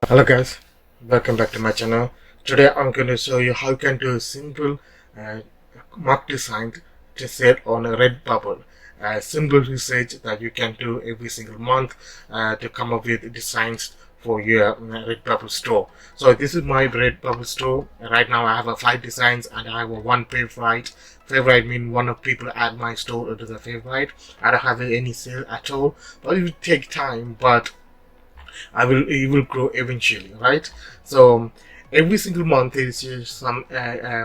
Hello guys, welcome back to my channel. Today I'm going to show you how you can do a simple uh, mark design to set on a Redbubble. Simple research that you can do every single month to come up with designs for your Redbubble store. So this is my Redbubble store. Right now I have 5 designs and I have one favorite. Favorite means one of people add my store to the favorite. I don't have any sale at all, but it will take time, but it will grow eventually, right? So every single month there is some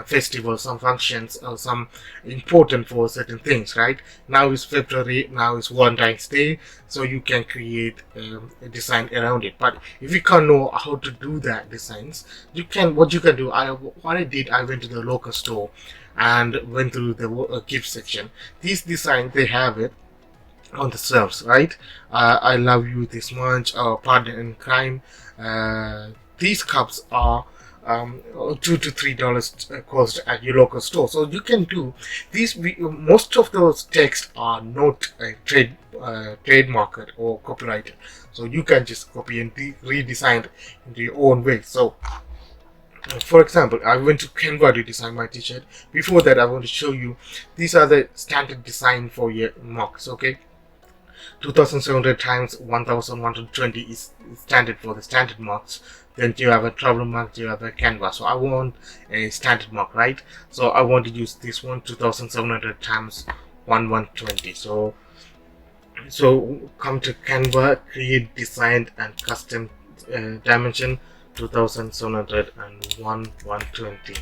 festival, some functions, or some important for certain things, right? Now is February, now is Valentine's Day, so you can create a design around it. But if you can't know how to do that designs, what you can do. What I did, I went to the local store and went through the gift section. These designs, they have it on the serves, right? I love you this much, partner in crime. These cups are $2 to $3 cost at your local store, so you can do these. Most of those texts are not trademarked or copyrighted, so you can just copy and redesign it in your own way. So for example, I went to Canva to design my t-shirt. Before that, I want to show you these are the standard design for your mocks. Okay, 2700 times 1120 is standard for the standard marks. Then you have a travel mark, you have a canvas. So I want a standard mark, right? So I want to use this one, 2700 times 1120. So come to Canva, create design and custom dimension 2701 120.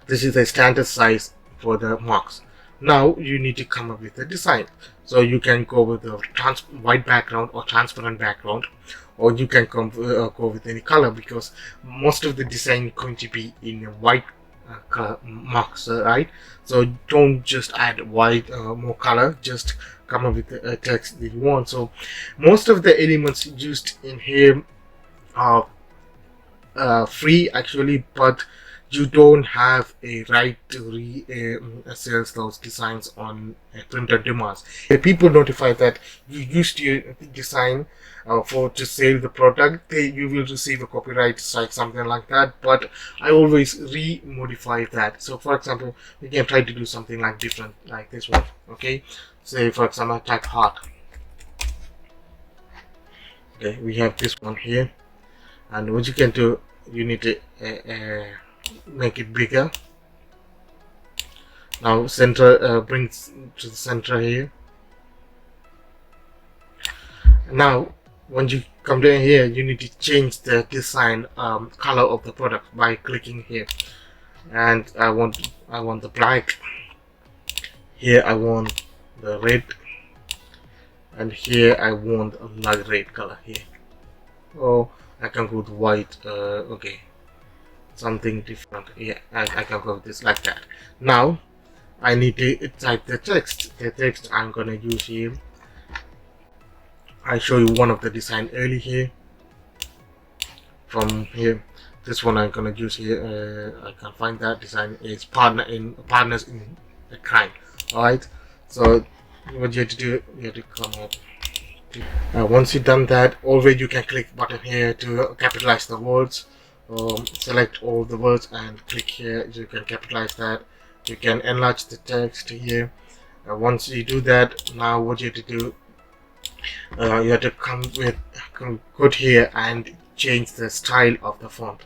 This is the standard size for the marks. Now you need to come up with a design. So you can go with a white background or transparent background, or you can go with any color, because most of the design is going to be in white color marks, right? So don't just add white more color, just come up with the text that you want. So most of the elements used in here are free actually, but you don't have a right to sell those designs on print on demand. People notify that you used your design for to sell the product, you will receive a copyright strike, something like that. But I always re-modify that. So for example, we can try to do something like different, like this one. Okay, say for example, type heart. Okay, we have this one here, and what you can do, you need to make it bigger. Now center, brings to the center here. Now when you come down here, you need to change the design color of the product by clicking here. And I want the black. Here I want the red, and here I want a light red color here. Oh, I can go with white. Okay, something different. Yeah, I can go with this like that. Now I need to type the text. The text I'm gonna use here. I show you one of the design early here. From here, this one I'm gonna use here. I can find that design is partners in a crime. All right. So what you have to do, you have to come up. Once you've done that, always you can click button here to capitalize the words. Select all the words and click here. You can capitalize that. You can enlarge the text here. Once you do that, now what you have to do, you have to go here and change the style of the font.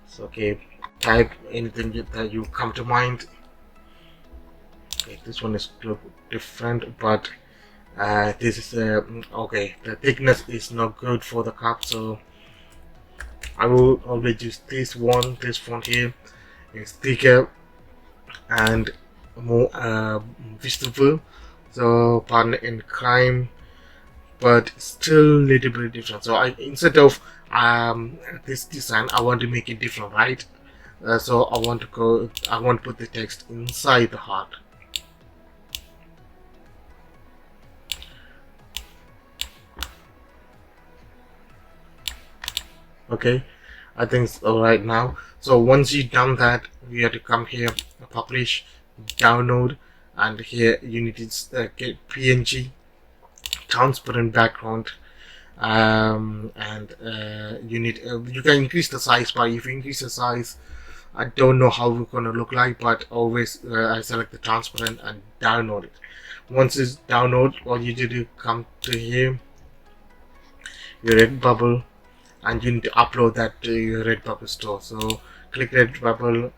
So okay, type anything that you come to mind. Okay, this one is different, but this is okay, the thickness is not good for the cup, so I will always use this one. This font here is thicker and more visible, so partner in crime, but still a little bit different. So instead of this design, I want to make it different, right? So I want to put the text inside the heart. Okay, I think it's all right now. So once you've done that, you have to come here, publish, download, and here you need to get PNG, transparent background, and you need you can increase the size, but if you increase the size, I don't know how it's gonna look like, but always I select the transparent and download it. Once it's download, all you do is come to here, your Redbubble, and you need to upload that to your Redbubble store. So click Redbubble,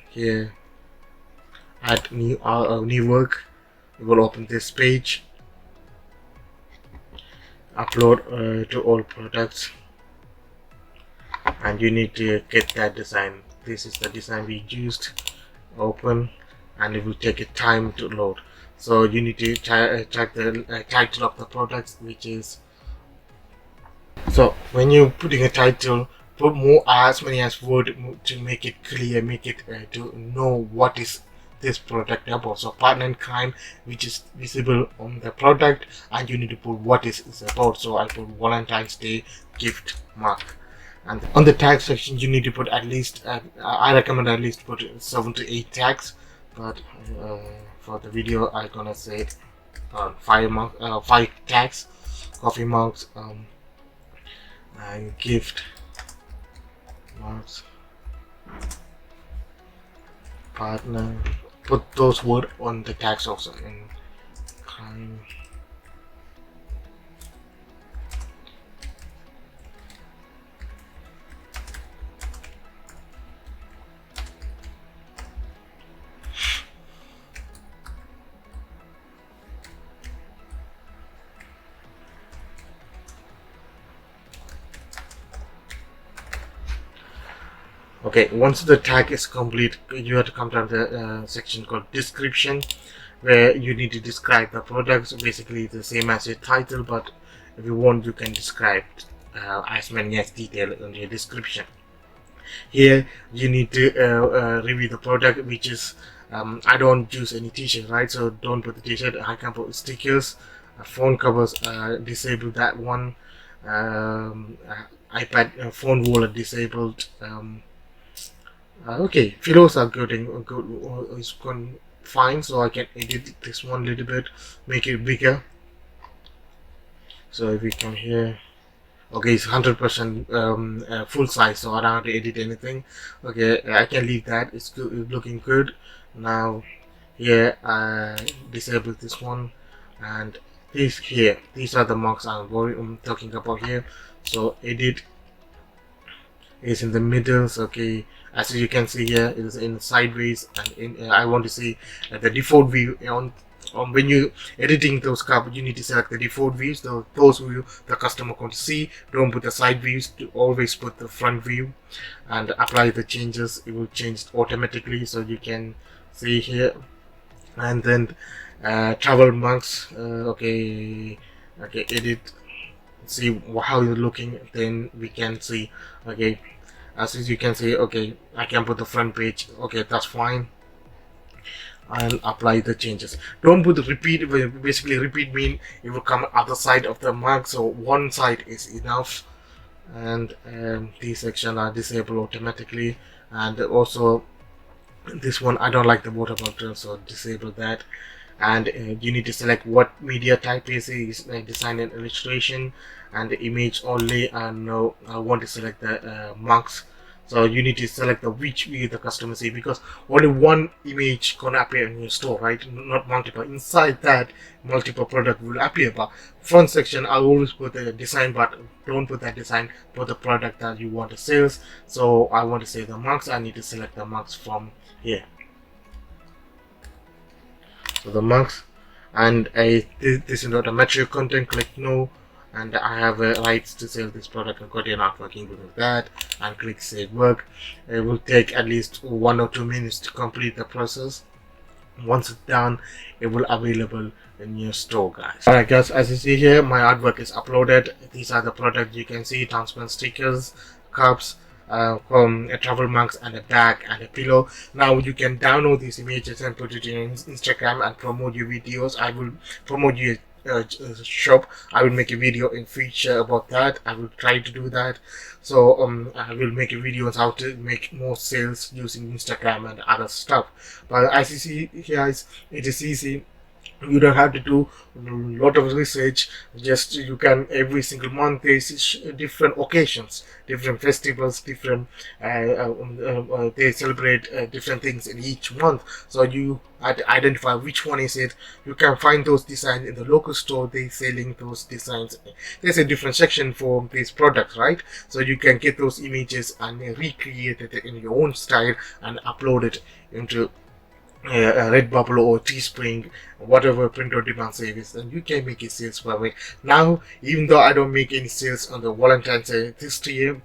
here, add new work. It will open this page. Upload to all products, and you need to get that design. This is the design we used. Open, and it will take a time to load. So you need to check the title of the products, which is, so when you're putting a title, put more as many as word to make it clear, make it to know what is this product about. So partner in crime, which is visible on the product, and you need to put what is about. So I put Valentine's Day gift mark. And on the tag section, you need to put at least I recommend at least put 7 to 8 tags, but for the video I'm gonna say 5 tags: coffee mugs, and gift marks, partner. Put those words on the tags also in crime. Okay, once the tag is complete, you have to come down to the section called description, where you need to describe the products. Basically the same as your title, but if you want, you can describe as many as detail in your description. Here you need to review the product, which is I don't use any t-shirt, right? So don't put the t-shirt. I can put stickers, phone covers, disable that one, iPad phone wallet disabled. Okay, pillows are good, it's going fine, so I can edit this one a little bit, make it bigger. So if we come here, okay, it's 100% full size, so I don't have to edit anything. Okay, I can leave that. It's good, it's looking good. Now here I disable this one, and these are the marks I'm talking about here. So edit is in the middle. So, okay, as you can see here, it is in sideways, and I want to see the default view on when you editing those cards. You need to select the default views, those view the customer can see. Don't put the side views, to always put the front view, and apply the changes. It will change automatically, so you can see here. And then travel marks, okay, edit, see how you're looking, then we can see. Okay, as you can see, okay, I can put the front page. Okay, that's fine. I'll apply the changes. Don't put the repeat. Basically repeat mean it will come other side of the mark, so one side is enough. And these section are disabled automatically. And also this one, I don't like the water bottle, so disable that. And you need to select what media type is like design and illustration, and the image only. And no, I want to select the marks. So you need to select the which view the customer see, because only one image gonna appear in your store, right? Not multiple. Inside that, multiple product will appear. But front section, I always put the design, but don't put that design. Put the product that you want to sales. So I want to say the marks. I need to select the marks from here. So the marks, and this is not a material content. Click no, and I have rights to sell this product. I've got an artwork including that, and click save work. It will take at least 1 or 2 minutes to complete the process. Once it's done, it will available in your store, guys. Alright guys, as you see here, my artwork is uploaded. These are the products you can see: transparent stickers, cups, from a travel mugs, and a bag, and a pillow. Now you can download these images and put it in Instagram and promote your videos. I will promote your shop. I will make a video in future about that. I will try to do that. So I will make a video on how to make more sales using Instagram and other stuff. But as you see here, it is easy. You don't have to do a lot of research. Just you can, every single month there's different occasions, different festivals, different they celebrate different things in each month. So you had to identify which one is it. You can find those designs in the local store. They selling those designs. There's a different section for these products, right? So you can get those images and recreate it in your own style and upload it into Redbubble or Teespring, whatever print on demand service, and you can make a sales for it. Now, even though I don't make any sales on the Valentine's Day this year,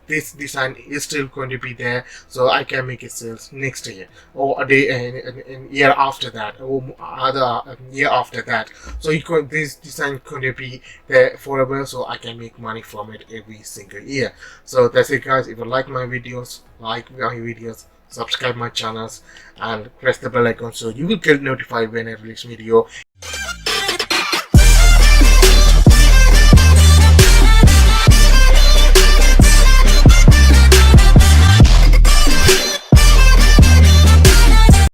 this design is still going to be there, so I can make a sales next year or a day and year after that, or other year after that. So this design going to be there forever, so I can make money from it every single year. So that's it, guys. If you like my videos, subscribe my channels and press the bell icon so you will get notified when I release video.